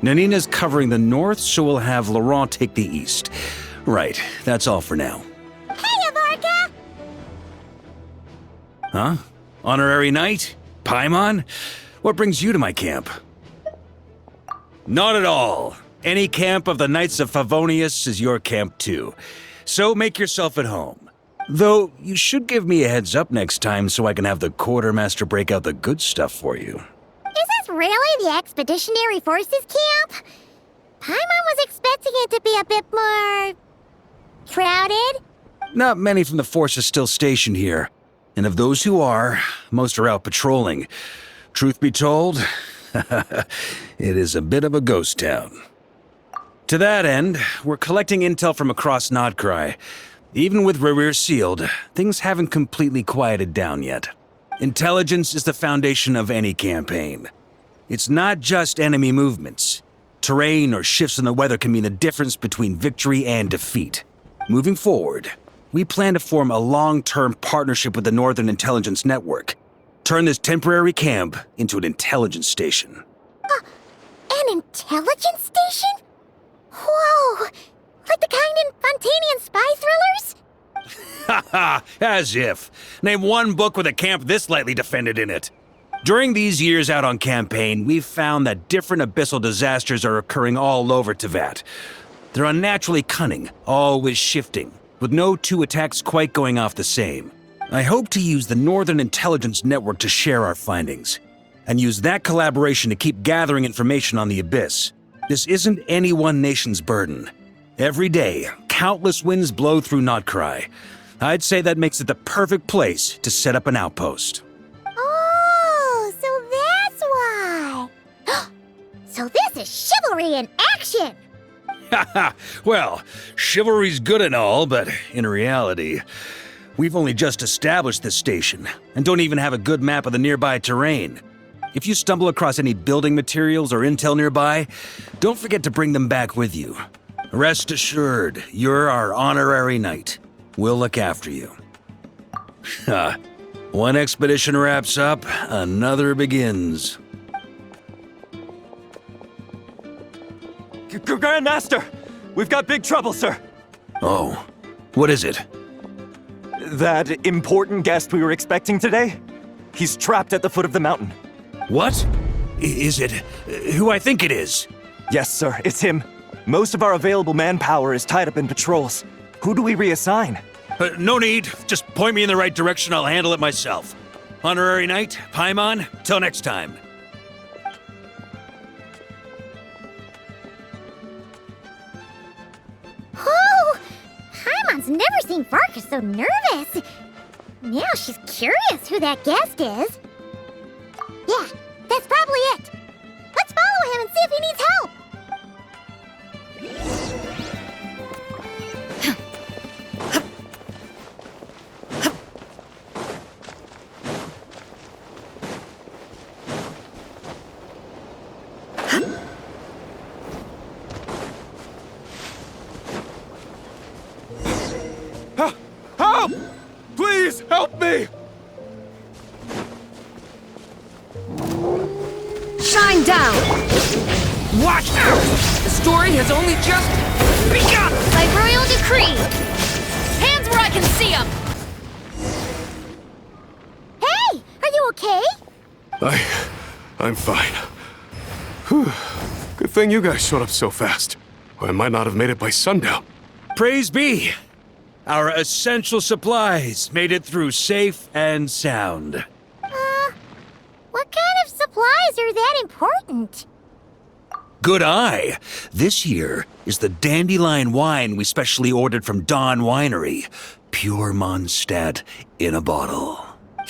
Nanina's covering the north, so we'll have Laurent take the east. Right, that's all for now. Hey, Avarka! Huh? Honorary Knight? Paimon? What brings you to my camp? Not at all. Any camp of the Knights of Favonius is your camp too. So make yourself at home. Though, you should give me a heads up next time so I can have the quartermaster break out the good stuff for you. Is this really the Expeditionary Forces camp? Paimon was expecting it to be a bit more... crowded? Not many from the force are still stationed here. And of those who are, most are out patrolling. Truth be told, it is a bit of a ghost town. To that end, we're collecting intel from across Nod-Krai. Even with rear sealed, things haven't completely quieted down yet. Intelligence is the foundation of any campaign. It's not just enemy movements. Terrain or shifts in the weather can mean the difference between victory and defeat. Moving forward, we plan to form a long-term partnership with the Northern Intelligence Network. Turn this temporary camp into an intelligence station. An intelligence station? Whoa! Like the kind in Fontanian spy thrillers? Haha, as if. Name one book with a camp this lightly defended in it. During these years out on campaign, we've found that different abyssal disasters are occurring all over Teyvat. They're unnaturally cunning, always shifting, with no two attacks quite going off the same. I hope to use the Northern Intelligence Network to share our findings, and use that collaboration to keep gathering information on the Abyss. This isn't any one nation's burden. Every day, countless winds blow through Nod-Krai. I'd say that makes it the perfect place to set up an outpost. Oh, so that's why. So this is chivalry in action! Haha, well, chivalry's good and all, but in reality, we've only just established this station, and don't even have a good map of the nearby terrain. If you stumble across any building materials or intel nearby, don't forget to bring them back with you. Rest assured, you're our honorary knight. We'll look after you. One expedition wraps up, another begins. Grandmaster! We've got big trouble, sir! Oh, what is it? That important guest we were expecting today? He's trapped at the foot of the mountain. What? Is it who I think it is? Yes, sir, it's him. Most of our available manpower is tied up in patrols. Who do we reassign? No need. Just point me in the right direction, I'll handle it myself. Honorary Knight, Paimon, till next time. Oh! Paimon's never seen Varka so nervous. Now she's curious who that guest is. Yeah, that's probably it. Let's follow him and see if he needs help. Help! Please help me! Shine down! Watch out! The story has only just begun! By royal decree! Hands where I can see them! Hey! Are you okay? I'm fine. Whew. Good thing you guys showed up so fast. Or I might not have made it by sundown. Praise be! Our essential supplies made it through safe and sound. What kind of supplies are that important? Good eye! This here is the dandelion wine we specially ordered from Dawn Winery. Pure Mondstadt in a bottle.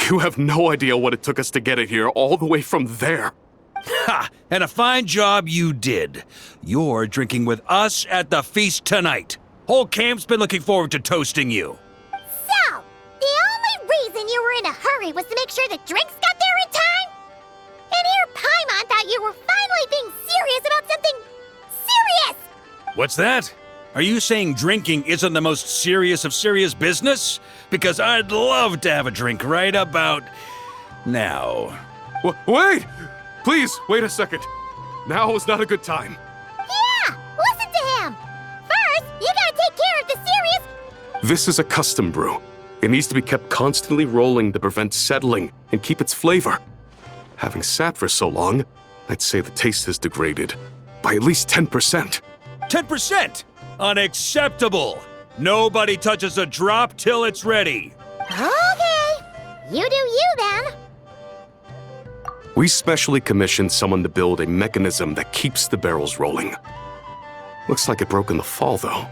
You have no idea what it took us to get it here, all the way from there. Ha! And a fine job you did. You're drinking with us at the feast tonight. Whole camp's been looking forward to toasting you. So, the only reason you were in a hurry was to make sure the drinks got there in time? And here Paimon thought you were finally being serious about something serious! What's that? Are you saying drinking isn't the most serious of serious business? Because I'd love to have a drink right about now. Wait! Please, wait a second. Now is not a good time. This is a custom brew. It needs to be kept constantly rolling to prevent settling and keep its flavor. Having sat for so long, I'd say the taste has degraded by at least 10%. 10%! Unacceptable! Nobody touches a drop till it's ready. Okay. You do you then. We specially commissioned someone to build a mechanism that keeps the barrels rolling. Looks like it broke in the fall, though.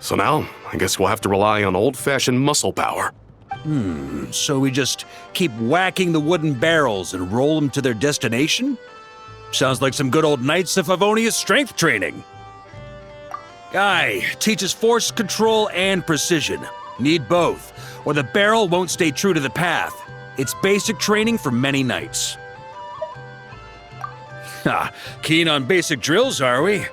So now, I guess we'll have to rely on old-fashioned muscle power. So we just keep whacking the wooden barrels and roll them to their destination? Sounds like some good old Knights of Favonia's strength training. Guy teaches force control and precision. Need both, or the barrel won't stay true to the path. It's basic training for many knights. Ha, keen on basic drills, are we?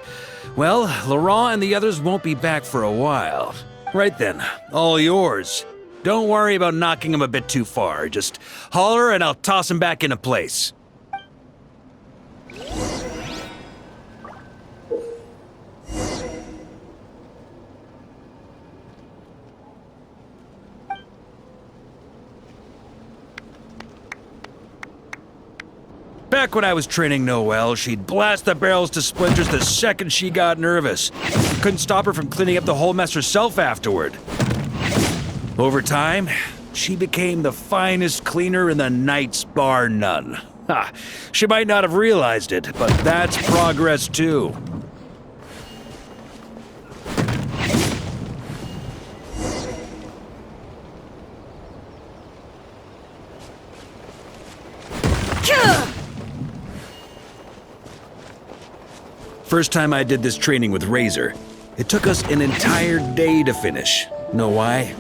Well, Laurent and the others won't be back for a while. Right then, all yours. Don't worry about knocking him a bit too far. Just holler and I'll toss him back into place. Back when I was training Noelle, she'd blast the barrels to splinters the second she got nervous. Couldn't stop her from cleaning up the whole mess herself afterward. Over time, she became the finest cleaner in the Knights, bar none. Ha! She might not have realized it, but that's progress too. First time I did this training with Razor, it took us an entire day to finish. Know why?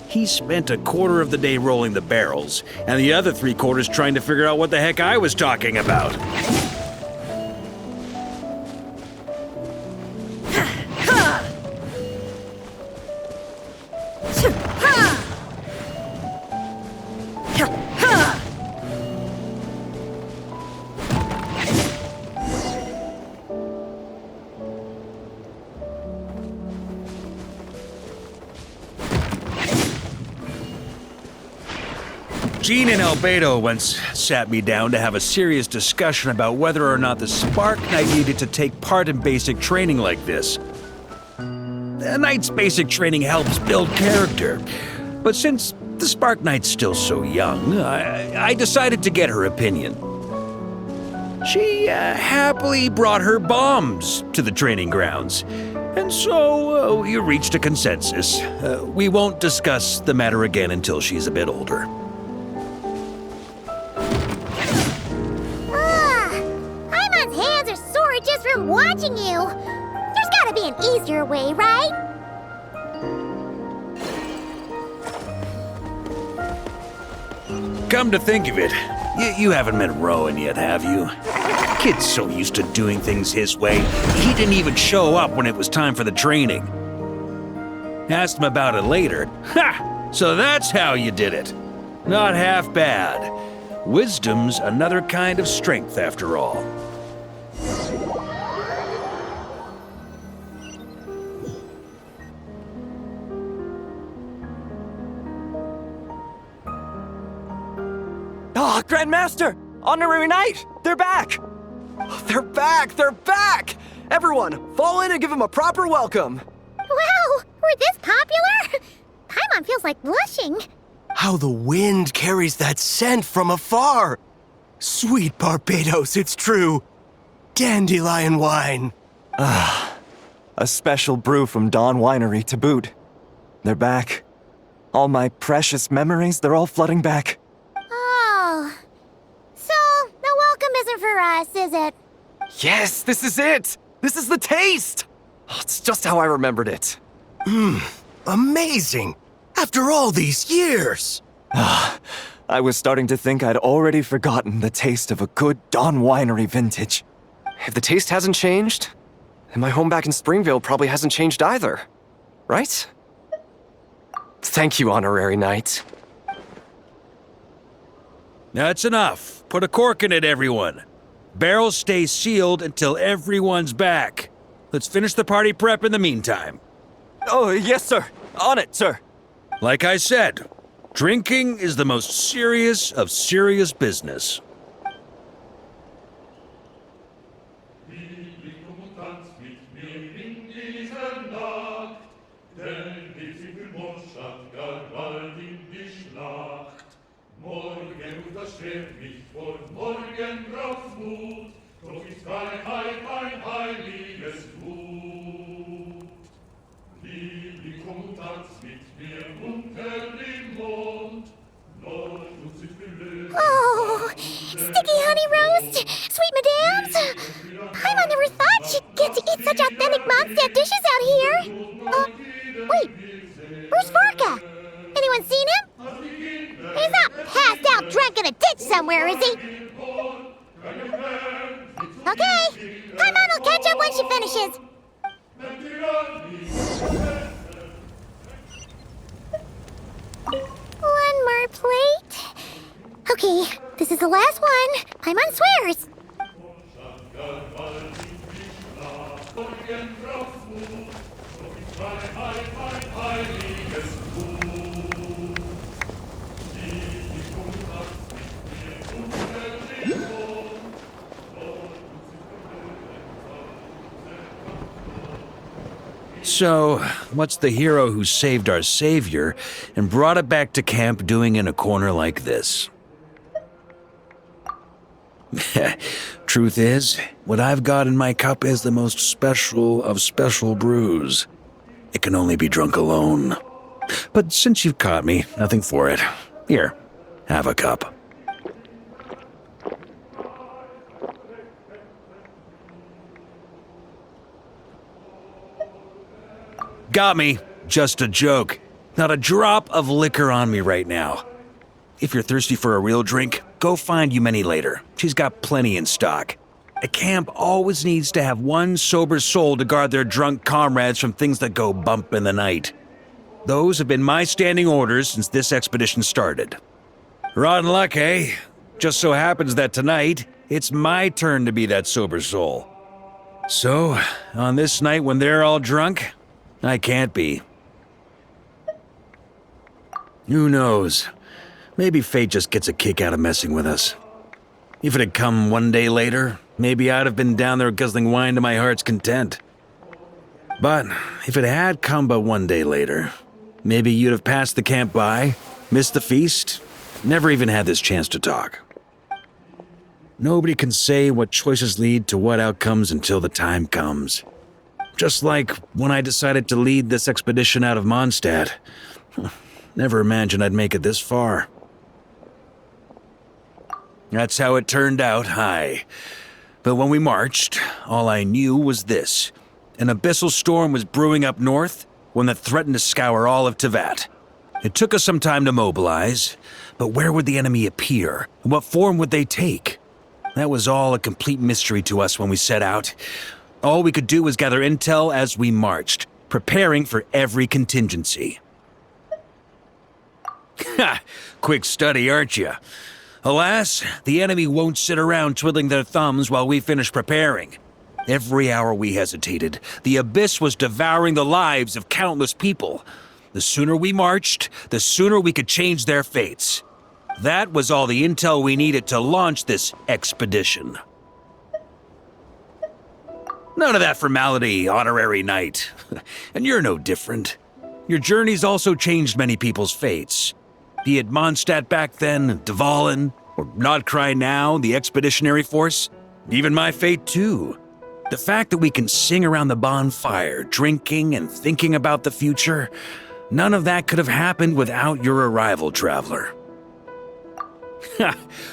He spent a quarter of the day rolling the barrels, and the other 3/4 trying to figure out what the heck I was talking about. Jean and Albedo once sat me down to have a serious discussion about whether or not the Spark Knight needed to take part in basic training like this. The Knight's basic training helps build character, but since the Spark Knight's still so young, I decided to get her opinion. She happily brought her bombs to the training grounds, and so we reached a consensus. We won't discuss the matter again until she's a bit older. Just from watching you. There's gotta be an easier way, right? Come to think of it, you haven't met Rowan yet, have you? Kid's so used to doing things his way, he didn't even show up when it was time for the training. Asked him about it later. Ha! So that's how you did it. Not half bad. Wisdom's another kind of strength, after all. Ah, Grandmaster! Honorary Knight! They're back! They're back! They're back! Everyone, fall in and give them a proper welcome! Wow, we're this popular? Paimon feels like blushing. How the wind carries that scent from afar! Sweet Barbados, it's true. Dandelion wine. A special brew from Dawn Winery to boot. They're back. All my precious memories, they're all flooding back. Oh. So, the welcome isn't for us, is it? Yes, this is it! This is the taste! Oh, it's just how I remembered it. Amazing! After all these years! I was starting to think I'd already forgotten the taste of a good Dawn Winery vintage. If the taste hasn't changed, then my home back in Springville probably hasn't changed either. Right? Thank you, Honorary Knight. That's enough. Put a cork in it, everyone. Barrels stay sealed until everyone's back. Let's finish the party prep in the meantime. Oh, yes, sir. On it, sir. Like I said, drinking is the most serious of serious business. Oh, sticky honey roast, sweet madams. Paimon never thought she'd get to eat such authentic Mondstadt dishes out here. Wait, where's Farka? Anyone seen him? He's not passed out drunk in a ditch somewhere, is he? Okay, Paimon will catch up when she finishes. One more plate. Okay, this is the last one. Paimon swears. So, what's the hero who saved our savior and brought it back to camp doing in a corner like this? Truth is, what I've got in my cup is the most special of special brews. It can only be drunk alone. But since you've caught me, nothing for it. Here, have a cup. Got me. Just a joke. Not a drop of liquor on me right now. If you're thirsty for a real drink, go find Yumeni later. She's got plenty in stock. A camp always needs to have one sober soul to guard their drunk comrades from things that go bump in the night. Those have been my standing orders since this expedition started. Rotten luck, eh? Just so happens that tonight, it's my turn to be that sober soul. So, on this night when they're all drunk, I can't be. Who knows? Maybe fate just gets a kick out of messing with us. If it had come one day later, maybe I'd have been down there guzzling wine to my heart's content. But if it had come but one day later, maybe you'd have passed the camp by, missed the feast, never even had this chance to talk. Nobody can say what choices lead to what outcomes until the time comes. Just like when I decided to lead this expedition out of Mondstadt. Never imagined I'd make it this far. That's how it turned out, aye. But when we marched, all I knew was this. An abyssal storm was brewing up north, one that threatened to scour all of Teyvat. It took us some time to mobilize, but where would the enemy appear? And what form would they take? That was all a complete mystery to us when we set out. All we could do was gather intel as we marched, preparing for every contingency. Ha! Quick study, aren't you? Alas, the enemy won't sit around twiddling their thumbs while we finish preparing. Every hour we hesitated, the abyss was devouring the lives of countless people. The sooner we marched, the sooner we could change their fates. That was all the intel we needed to launch this expedition. None of that formality, honorary knight. And you're no different. Your journey's also changed many people's fates. Be it Mondstadt back then, Dvalin, or Nod-Krai now, the expeditionary force. Even my fate too. The fact that we can sing around the bonfire, drinking and thinking about the future, none of that could have happened without your arrival, traveler.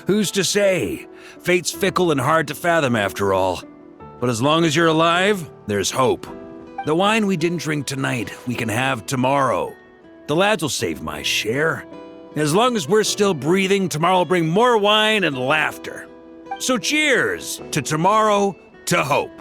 Who's to say? Fate's fickle and hard to fathom after all. But as long as you're alive, there's hope. The wine we didn't drink tonight, we can have tomorrow. The lads will save my share. As long as we're still breathing, tomorrow will bring more wine and laughter. So cheers to tomorrow, to hope.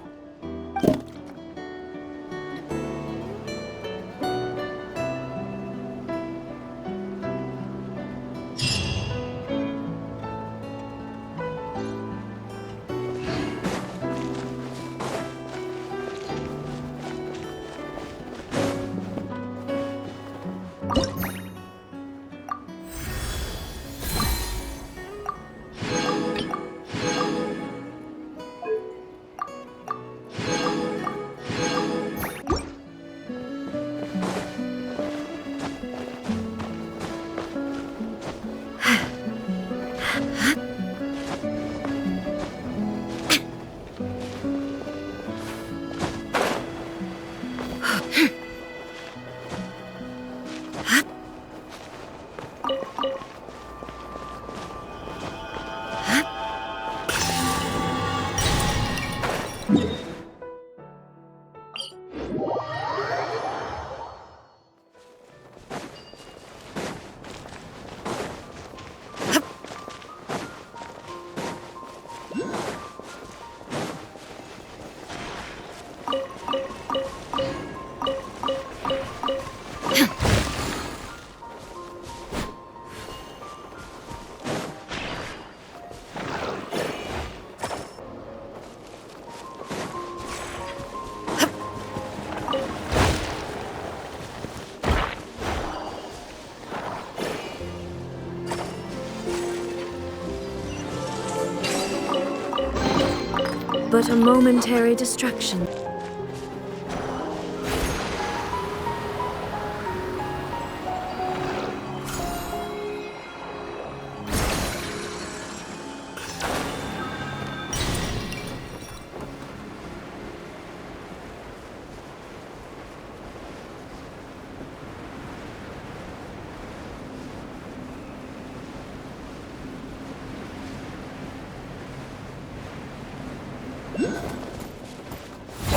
But a momentary distraction.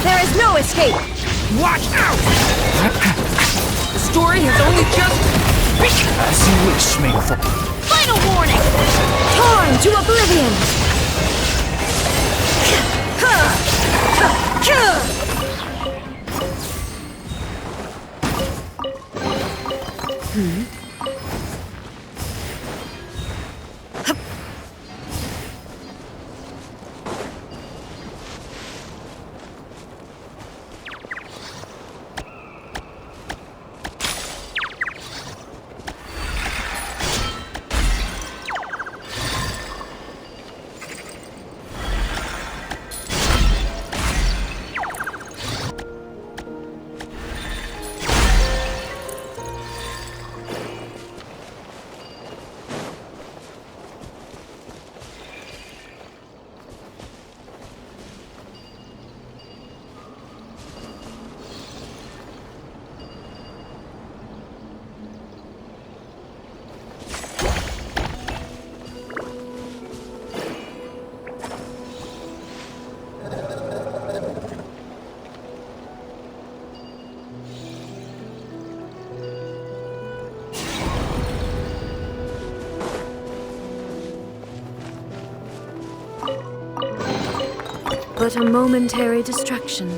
There is no escape! Watch out! The story has only just... As you wish, Maple. Final warning! Torn to oblivion! But a momentary distraction.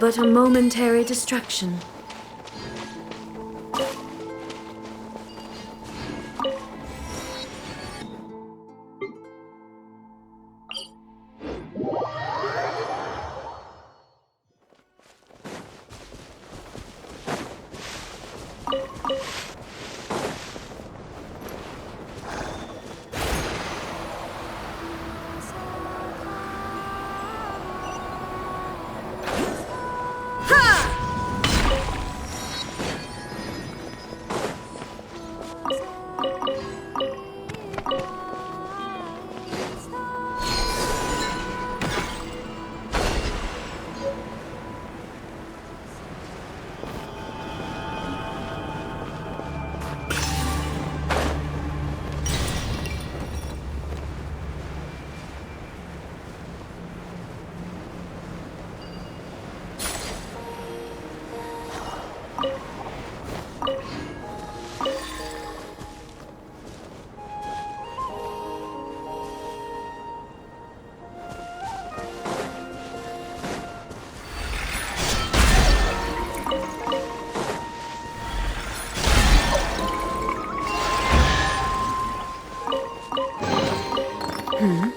But a momentary distraction. Shine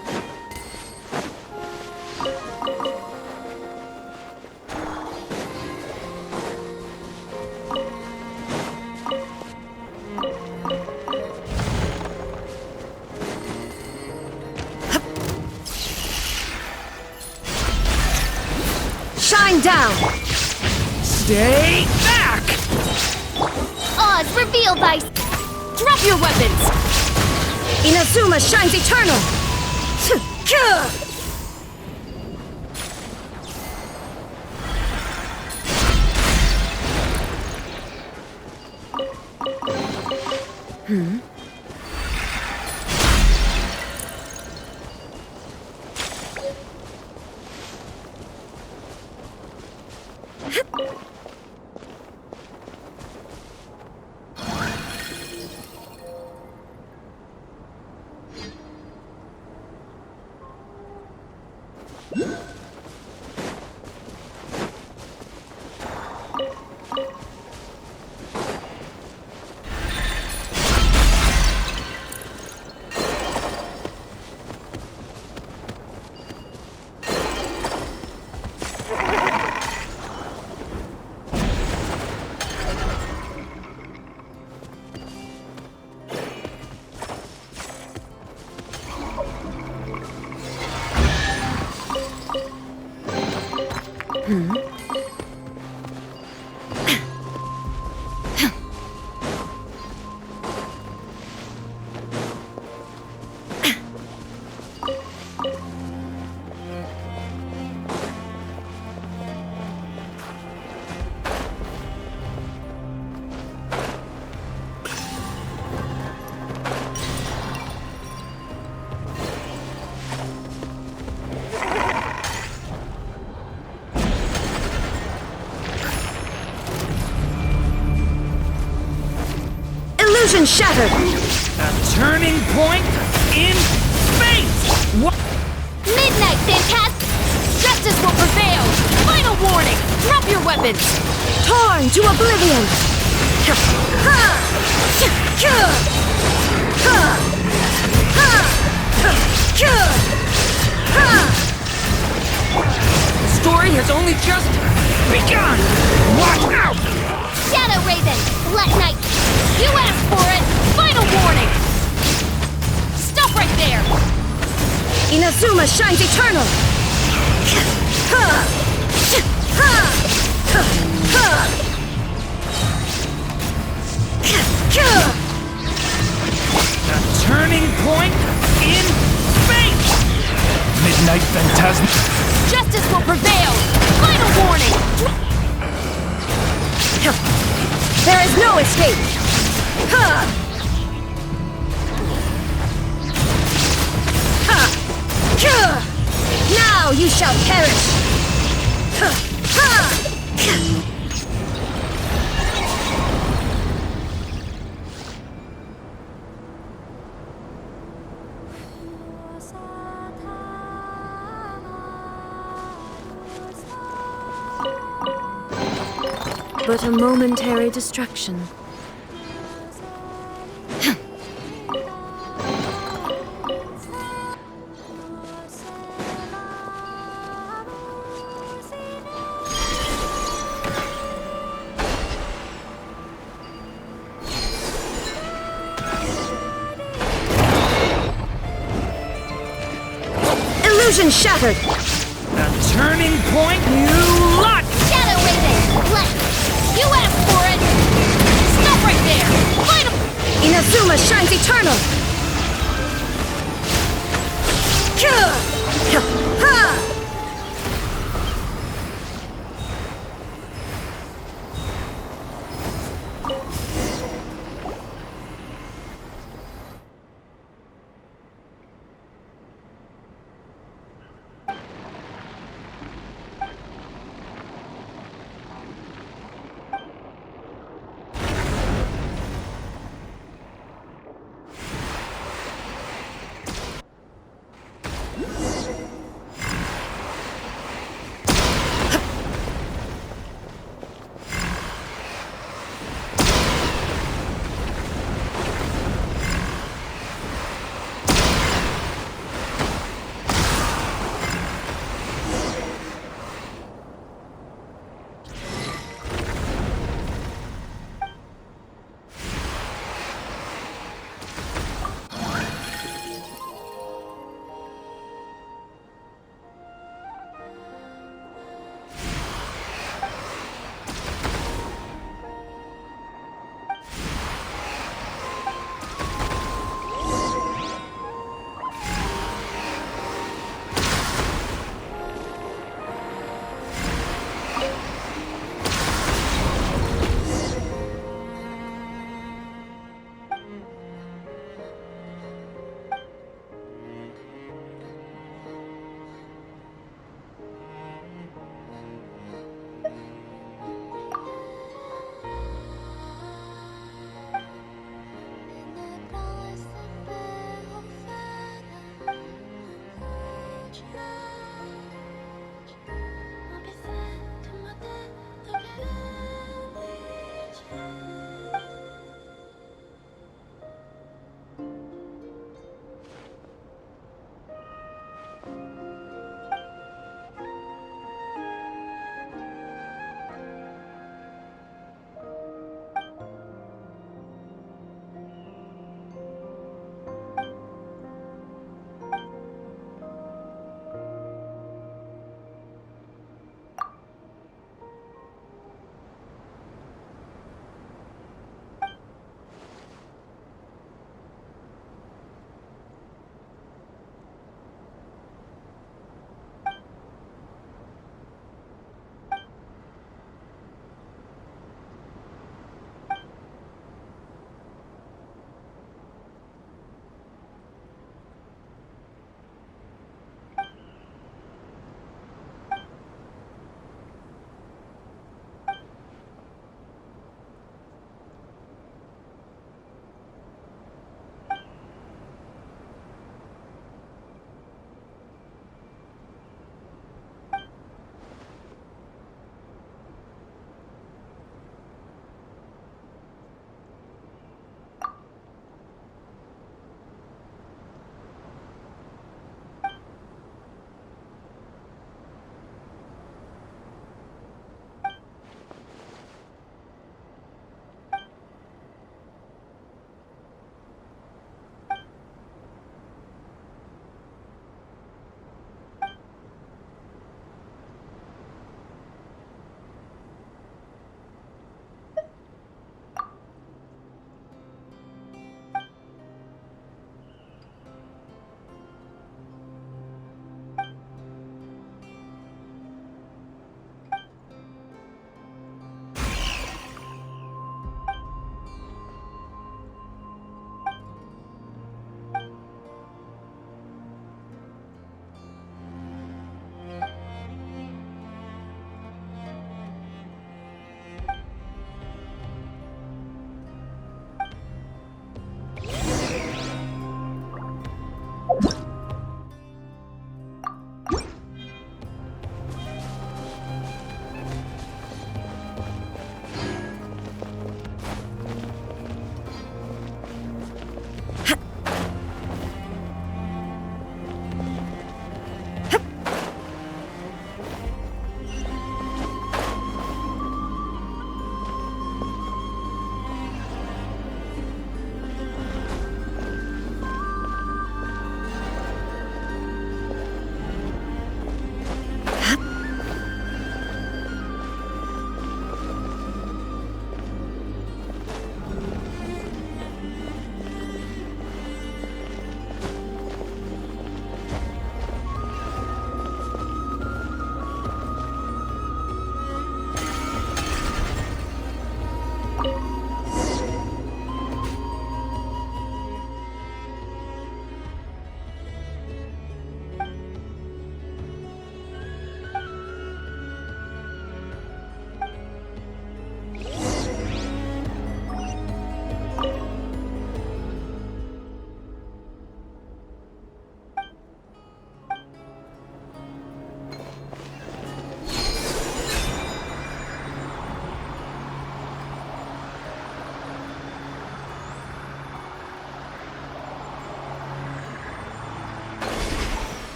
down! Stay back! Oz revealed by... Drop your weapons! Inazuma shines eternal! Illusion shattered! A turning point in fate! What? Midnight, Fantastic! Justice will prevail! Final warning! Drop your weapons! Torn to oblivion! The story has only just begun! Watch out! Shadow Raven! Black Knight! You asked for it! Final warning! Stop right there! Inazuma shines eternal! A turning point in fate! Midnight Phantasm. Justice will prevail! Final warning! There is no escape! Now you shall perish! But a momentary distraction. Illusion shattered! A turning point, you lot! Shadow Raven! Black! You asked for it! Stop right there! Final... Inazuma shines eternal!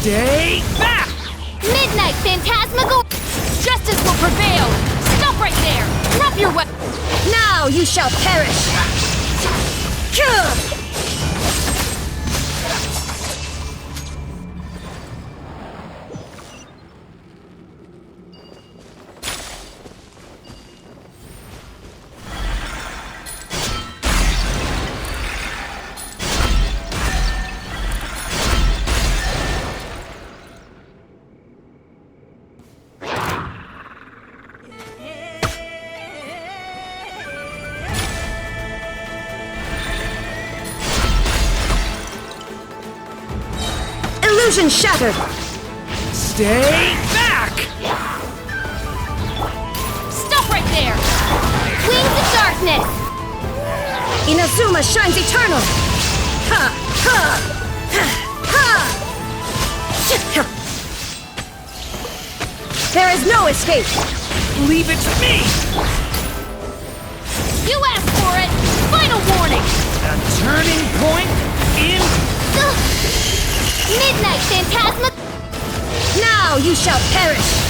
Stay back! Midnight Phantasmagoria! Justice will prevail! Stop right there! Drop your weapon! Now you shall perish! Gah! Illusion shattered! Stay back! Stop right there! Wings of darkness! Inazuma shines eternal! Ha! Ha! Ha! Ha! There is no escape! Leave it to me! You asked for it! Final warning! A turning point in... Ugh. Midnight Phantasma... Now you shall perish!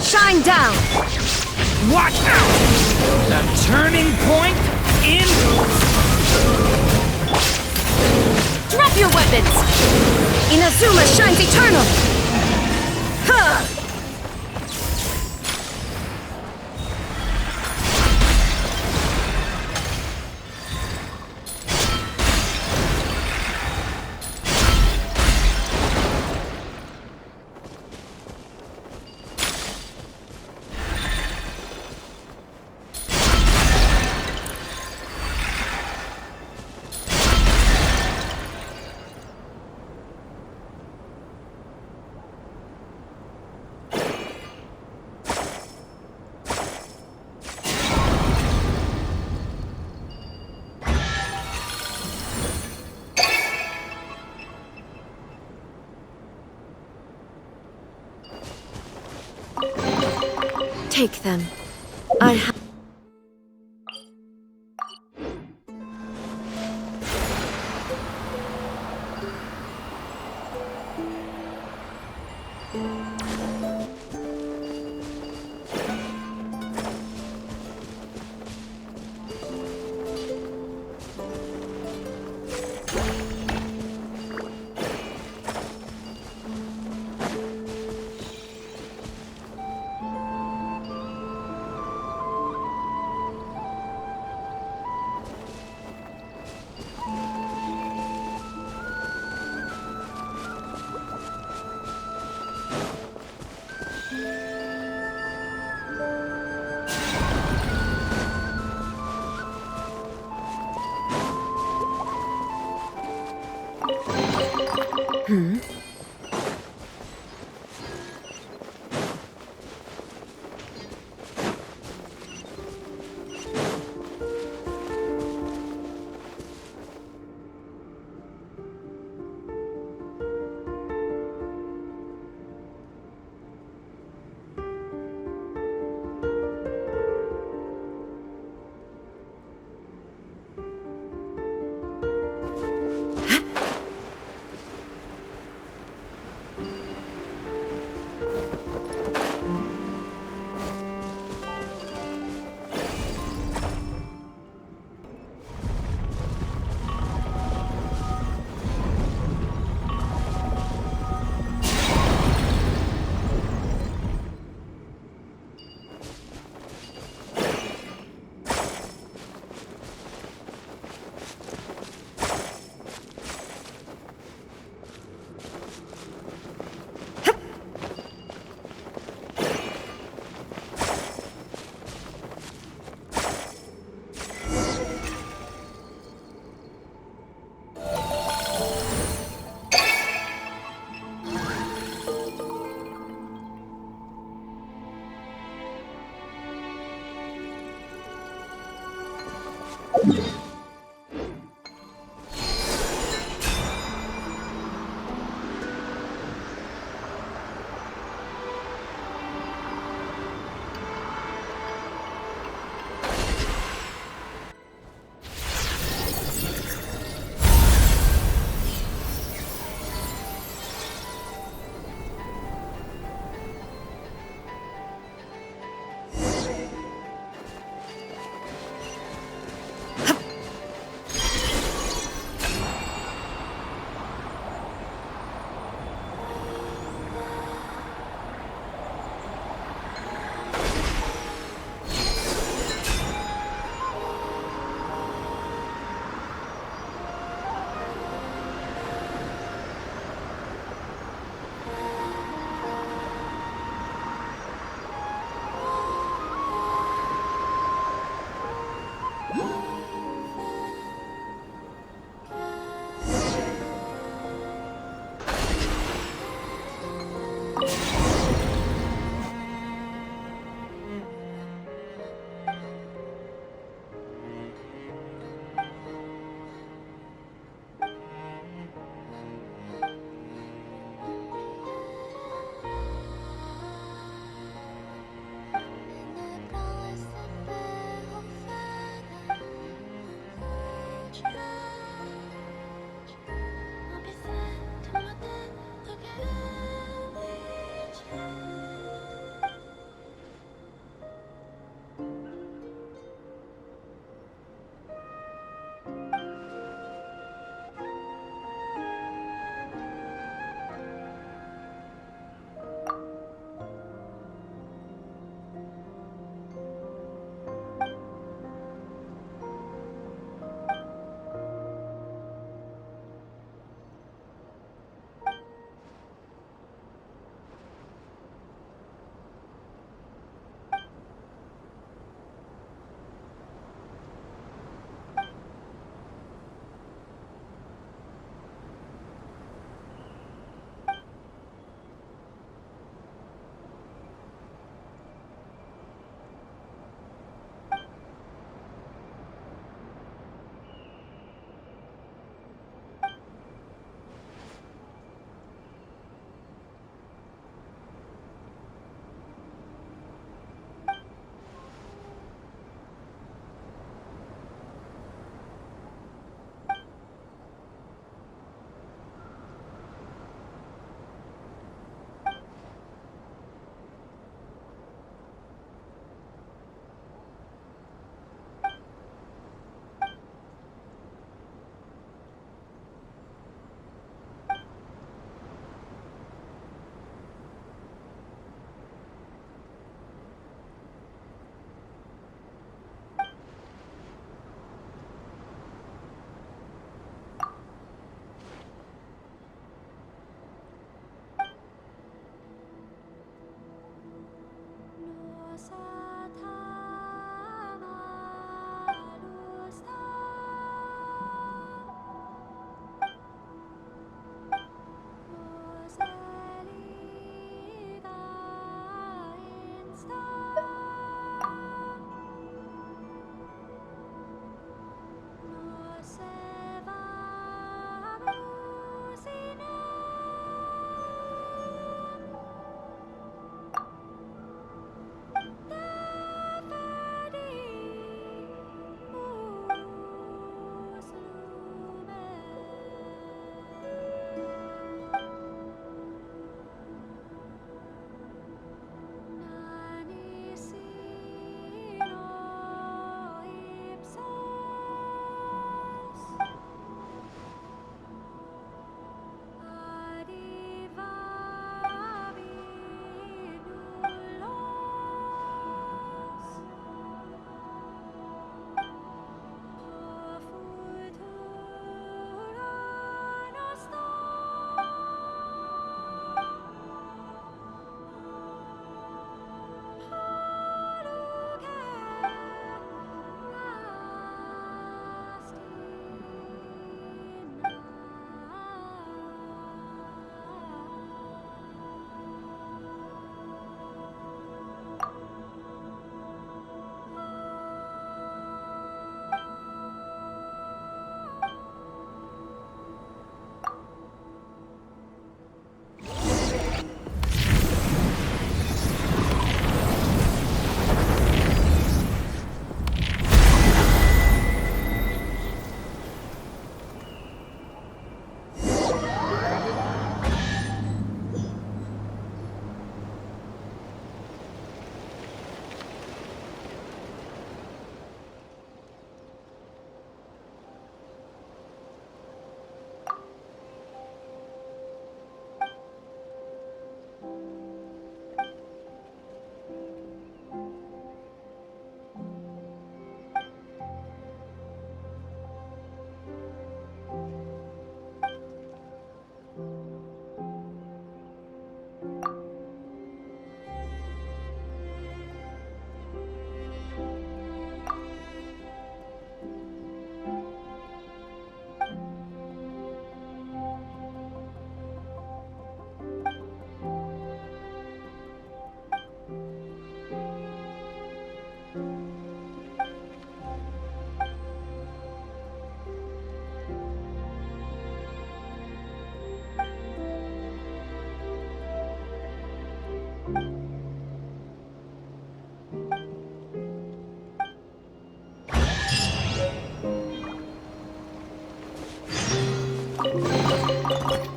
Shine down! Watch out! A turning point in... Drop your weapons! Inazuma shines eternal! Ha! Take them. I have...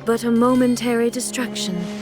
But a momentary distraction.